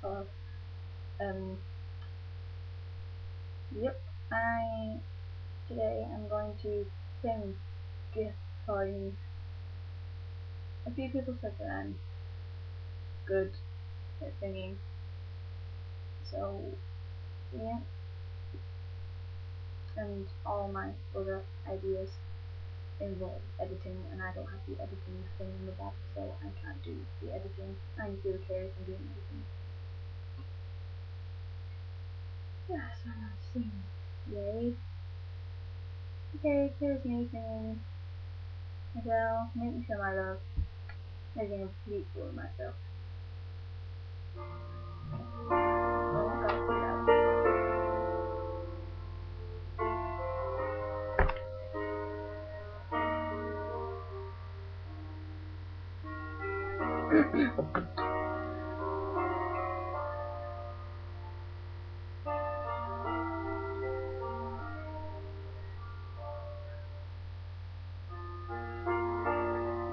Hello. Um, yep, today I'm going to sing gift cards. A few people said that I'm good at singing, so yeah, and all my other ideas involve editing, and I don't have the editing thing in the back, so I can't do the editing. I need to be okay if I'm doing editing. Yeah, so I'm gonna sing. Yay. Okay, here's me singing. Adele, make me feel my love. Making a complete fool of myself.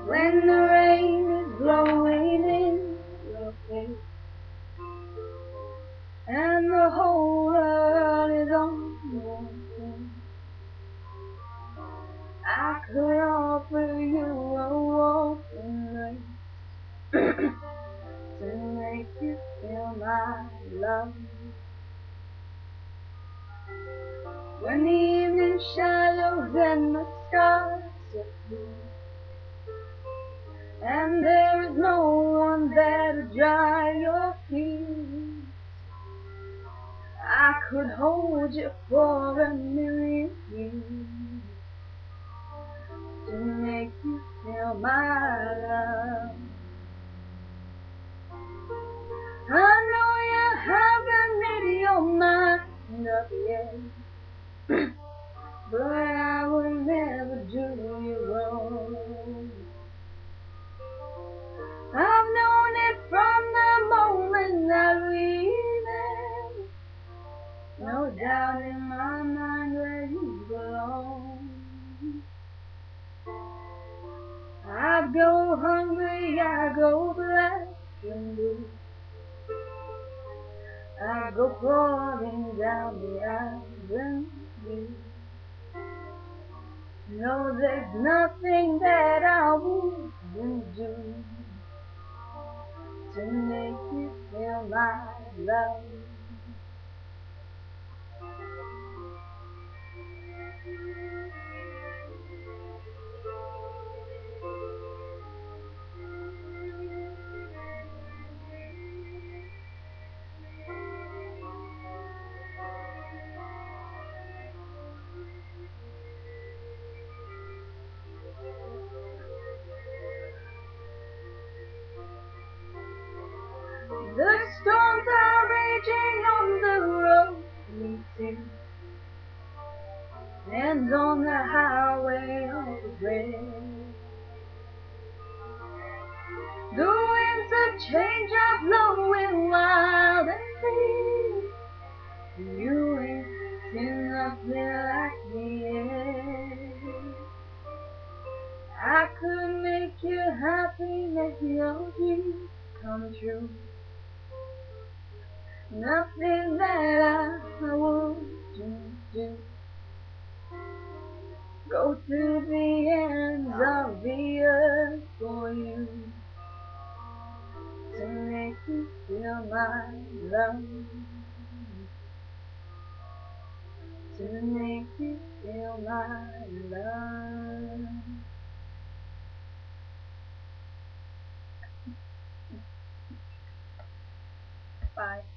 When the rain is blowing in your face and the whole world is on your face, I could offer you a warm embrace to make you feel my love. When the evening shadows and the stars are blue, and there is no one there to dry your tears, I could hold you for a million years to make you feel my love. I know you haven't made your mind up yet, but I will never do you wrong. I've known it from the moment that we met. No doubt in my mind where you belong. I go hungry, I go black and blue, I go crawling down the avenue. No, there's nothing that I wouldn't do to make you feel my love. The storms are raging on the road we take, and on the highway of regret. The winds of change are blowing wild and free. You ain't seen nothing like me yet. I could make you happy, make your dreams come true. Nothing that I wouldn't do. Go to the ends of the earth for you to make you feel my love, to make you feel my love. Bye.